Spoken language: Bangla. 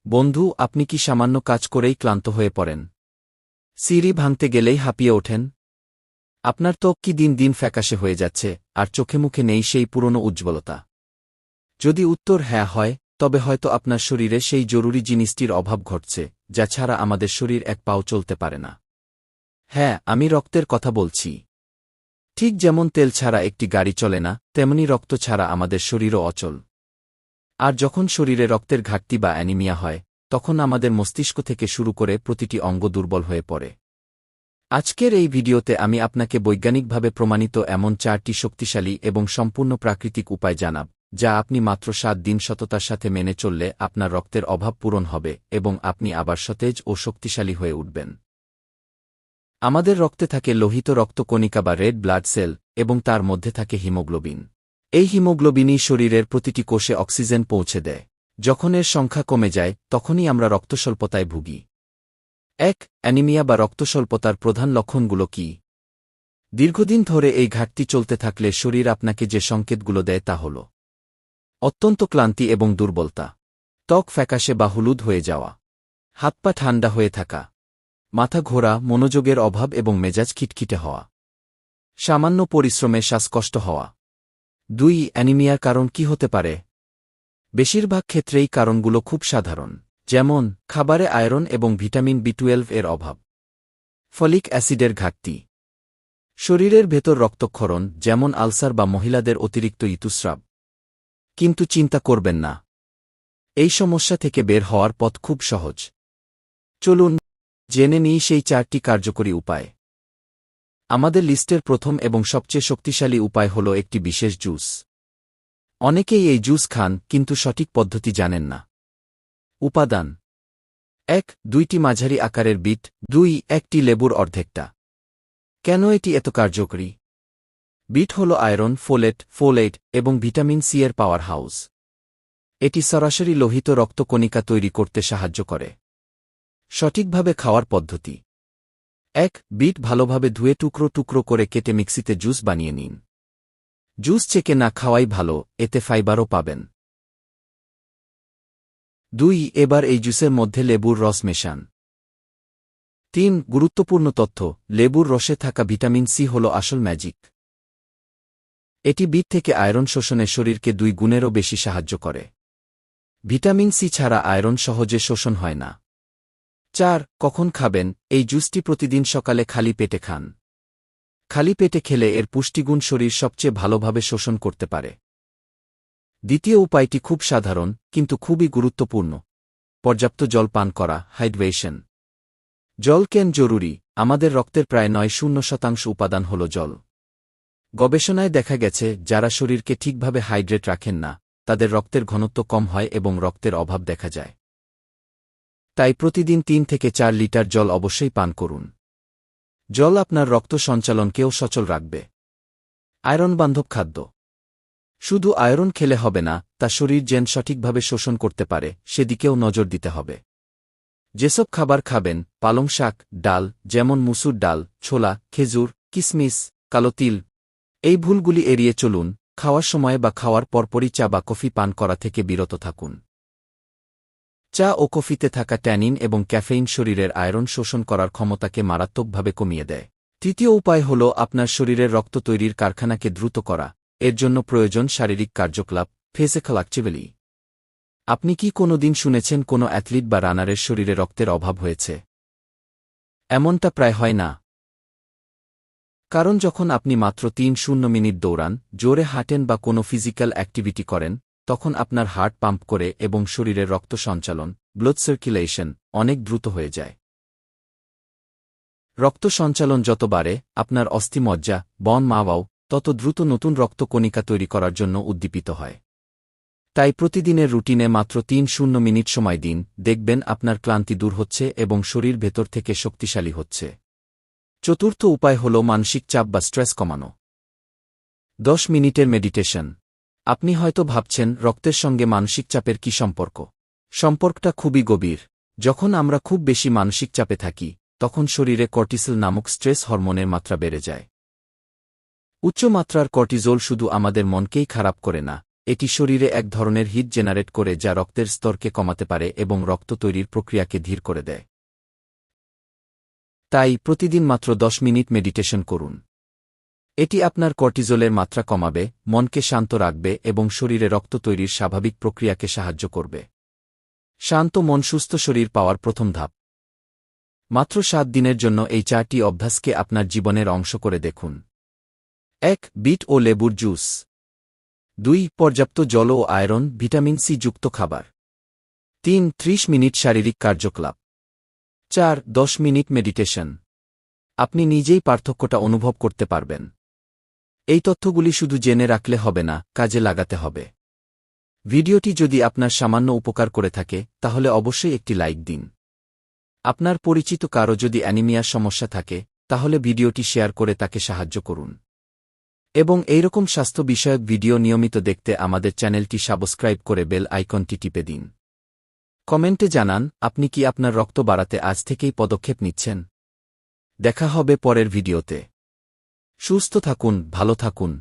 বন্ধু, আপনি কি সামান্য কাজ করেই ক্লান্ত হয়ে পড়েন? সিঁড়ি ভাঙতে গেলেই হাঁপিয়ে ওঠেন? আপনার ত্বক কি দিন দিন ফ্যাকাশে হয়ে যাচ্ছে, আর চোখে মুখে নেই সেই পুরনো উজ্জ্বলতা? যদি উত্তর হ্যাঁ হয়, তবে হয়তো আপনার শরীরে সেই জরুরি জিনিসটির অভাব ঘটছে, যা ছাড়া আমাদের শরীর এক পাও চলতে পারে না। হ্যাঁ, আমি রক্তের কথা বলছি। ঠিক যেমন তেল ছাড়া একটি গাড়ি চলে না, তেমনি রক্ত ছাড়া আমাদের শরীরও অচল। আর যখন শরীরে রক্তের ঘাটতি বা অ্যানিমিয়া হয়, তখন আমাদের মস্তিষ্ক থেকে শুরু করে প্রতিটি অঙ্গ দুর্বল হয়ে পড়ে। আজকের এই ভিডিওতে আমি আপনাকে বৈজ্ঞানিকভাবে প্রমাণিত এমন 4টি শক্তিশালী এবং সম্পূর্ণ প্রাকৃতিক উপায় জানাব, যা আপনি মাত্র 7 দিন সততার সাথে মেনে চললে আপনার রক্তের অভাব পূরণ হবে এবং আপনি আবার সতেজ ও শক্তিশালী হয়ে উঠবেন। আমাদের রক্তে থাকে লোহিত রক্তকণিকা বা রেড ব্লাড সেল, এবং তার মধ্যে থাকে হিমোগ্লোবিন। এই হিমোগ্লোবিনই শরীরের প্রতিটি কোষে অক্সিজেন পৌঁছে দেয়। যখন এর সংখ্যা কমে যায়, তখনই আমরা রক্তস্বল্পতায় ভুগি। অ্যানিমিয়া বা রক্তস্বল্পতার প্রধান লক্ষণগুলো কি? দীর্ঘদিন ধরে এই ঘাটতি চলতে থাকলে শরীর আপনাকে যে সংকেতগুলো দেয় তা হল অত্যন্ত ক্লান্তি এবং দুর্বলতা, ত্বক ফ্যাকাশে বা হলুদ হয়ে যাওয়া, হাত পা ঠান্ডা হয়ে থাকা, মাথা ঘোরা, মনোযোগের অভাব এবং মেজাজ খিটখিটে হওয়া, সামান্য পরিশ্রমে শ্বাসকষ্ট হওয়া। অ্যানিমিয়ার কারণ কি হতে পারে? বেশিরভাগ ক্ষেত্রেই কারণগুলো খুব সাধারণ, যেমন খাবারে আয়রন এবং ভিটামিন বি12 এর অভাব, ফলিক অ্যাসিডের ঘাটতি, শরীরের ভেতর রক্তক্ষরণ যেমন আলসার বা মহিলাদের অতিরিক্ত ঋতুস্রাব। কিন্তু চিন্তা করবেন না, এই সমস্যা থেকে বের হওয়ার পথ খুব সহজ। চলুন জেনে নিই সেই 4টি কার্যকরী উপায়। আমাদের লিস্টের প্রথম এবং সবচেয়ে শক্তিশালী উপায় হল একটি বিশেষ জুস। অনেকেই এই জুস খান, কিন্তু সঠিক পদ্ধতি জানেন না। উপাদান: 2টি মাঝারি আকারের বিট, 1টি লেবুর অর্ধেকটা। কেন এটি এত কার্যকরী? বিট হল আয়রন, ফোলেট এবং ভিটামিন সি এর পাওয়ার হাউস। এটি সরাসরি লোহিত রক্তকণিকা তৈরি করতে সাহায্য করে। সঠিকভাবে খাওয়ার পদ্ধতি: বিট ভালোভাবে ধুয়ে টুকরো টুকরো করে কেটে মিক্সিতে জুস বানিয়ে নিন। জুস ছেঁকে না খাওয়াই ভালো, এতে ফাইবারও পাবেন। এবার এই জুসের মধ্যে লেবুর রস মেশান। গুরুত্বপূর্ণ তথ্য: লেবুর রসে থাকা ভিটামিন সি হল আসল ম্যাজিক। এটি বিট থেকে আয়রন শোষণে শরীরকে 2 গুণেরও বেশি সাহায্য করে। ভিটামিন সি ছাড়া আয়রন সহজে শোষণ হয় না। কখন খাবেন? এই জুসটি প্রতিদিন সকালে খালি পেটে খান। খালি পেটে খেলে এর পুষ্টিগুণ শরীর সবচেয়ে ভালোভাবে শোষণ করতে পারে। দ্বিতীয় উপায়টি খুব সাধারণ, কিন্তু খুবই গুরুত্বপূর্ণ: পর্যাপ্ত জল পান করা, হাইড্রেশন। জল কেন জরুরি? আমাদের রক্তের প্রায় 90% উপাদান হল জল। গবেষণায় দেখা গেছে, যারা শরীরকে ঠিকভাবে হাইড্রেট রাখেন না, তাদের রক্তের ঘনত্ব কম হয় এবং রক্তের অভাব দেখা যায়। তাই প্রতিদিন 3 থেকে 4 লিটার জল অবশ্যই পান করুন। জল আপনার রক্ত সঞ্চালনকেও সচল রাখবে। আয়রন বান্ধব খাদ্য: শুধু আয়রন খেলে হবে না, তা শরীর যেন সঠিকভাবে শোষণ করতে পারে সেদিকেও নজর দিতে হবে। যেসব খাবার খাবেন: পালং শাক, ডাল যেমন মুসুর ডাল, ছোলা, খেজুর, কিসমিস, কালো তিল। এই ভুলগুলি এড়িয়ে চলুন। খাওয়ার সময় বা খাওয়ার পরপরই চা বা কফি পান করা থেকে বিরত থাকুন। চা ও কফিতে থাকা ট্যানিন এবং ক্যাফেইন শরীরের আয়রন শোষণ করার ক্ষমতাকে মারাত্মকভাবে কমিয়ে দেয়। তৃতীয় উপায় হল আপনার শরীরের রক্ত তৈরির কারখানাকে দ্রুত করা। এর জন্য প্রয়োজন শারীরিক কার্যকলাপ, ফিজিক্যাল অ্যাক্টিভিটি। আপনি কি কোনো দিন শুনেছেন কোনো অ্যাথলিট বা রানারের শরীরে রক্তের অভাব হয়েছে? এমনটা প্রায় হয় না। কারণ যখন আপনি মাত্র 3 মিনিট দৌড়ান, জোরে হাঁটেন বা কোনো ফিজিক্যাল অ্যাক্টিভিটি করেন, তখন আপনার হার্ট পাম্প করে এবং শরীরের রক্ত সঞ্চালন, ব্লাড সার্কুলেশন, অনেক দ্রুত হয়ে যায়। রক্ত সঞ্চালন যত বাড়ে, আপনার অস্থিমজ্জা, বন মাওয়াও তত দ্রুত নতুন রক্তকণিকা তৈরি করার জন্য উদ্দীপিত হয়। তাই প্রতিদিনের রুটিনে মাত্র 3 মিনিট সময় দিন, দেখবেন আপনার ক্লান্তি দূর হচ্ছে এবং শরীর ভেতর থেকে শক্তিশালী হচ্ছে। চতুর্থ উপায় হল মানসিক চাপ বা স্ট্রেস কমানো। 10 মিনিটের মেডিটেশন। আপনি হয়তো ভাবছেন, রক্তের সঙ্গে মানসিক চাপের কি সম্পর্ক? সম্পর্কটা খুবই গভীর। যখন আমরা খুব বেশি মানসিক চাপে থাকি, তখন শরীরে কর্টিসল নামক স্ট্রেস হরমোনের মাত্রা বেড়ে যায়। উচ্চ মাত্রার কর্টিজোল শুধু আমাদের মনকেই খারাপ করে না, এটি শরীরে এক ধরনের হিট জেনারেট করে যা রক্তের স্তরকে কমাতে পারে এবং রক্ত তৈরির প্রক্রিয়াকে ধীর করে দেয়। তাই প্রতিদিন মাত্র 10 মিনিট মেডিটেশন করুন। এটি আপনার কর্টিজলের মাত্রা কমাবে, মনকে শান্ত রাখবে এবং শরীরে রক্ত তৈরির স্বাভাবিক প্রক্রিয়াকে সাহায্য করবে। শান্ত মন সুস্থ শরীর পাওয়ার প্রথম ধাপ। মাত্র 7 দিনের জন্য এই 4টি অভ্যাসকে আপনার জীবনের অংশ করে দেখুন। 1. বিট ও লেবুর জুস। 2. পর্যাপ্ত জল ও আয়রন ভিটামিন সি যুক্ত খাবার। 3. 30 মিনিট শারীরিক কার্যকলাপ। 4. 10 মিনিট মেডিটেশন। আপনি নিজেই পার্থক্যটা অনুভব করতে পারবেন। এই তথ্যগুলি শুধু জেনে রাখলে হবে না, কাজে লাগাতে হবে। ভিডিওটি যদি আপনার সামান্য উপকার করে থাকে তাহলে অবশ্যই একটি লাইক দিন। আপনার পরিচিত কারো যদি অ্যানিমিয়ার সমস্যা থাকে তাহলে ভিডিওটি শেয়ার করে তাকে সাহায্য করুন। এবং এইরকম স্বাস্থ্য বিষয়ক ভিডিও নিয়মিত দেখতে আমাদের চ্যানেলটি সাবস্ক্রাইব করে বেল আইকনটি টিপে দিন। কমেন্টে জানান আপনি কি আপনার রক্ত বাড়াতে আজ থেকেই পদক্ষেপ নিচ্ছেন। দেখা হবে পরের ভিডিওতে। সুস্থ থাকুন, ভালো থাকুন।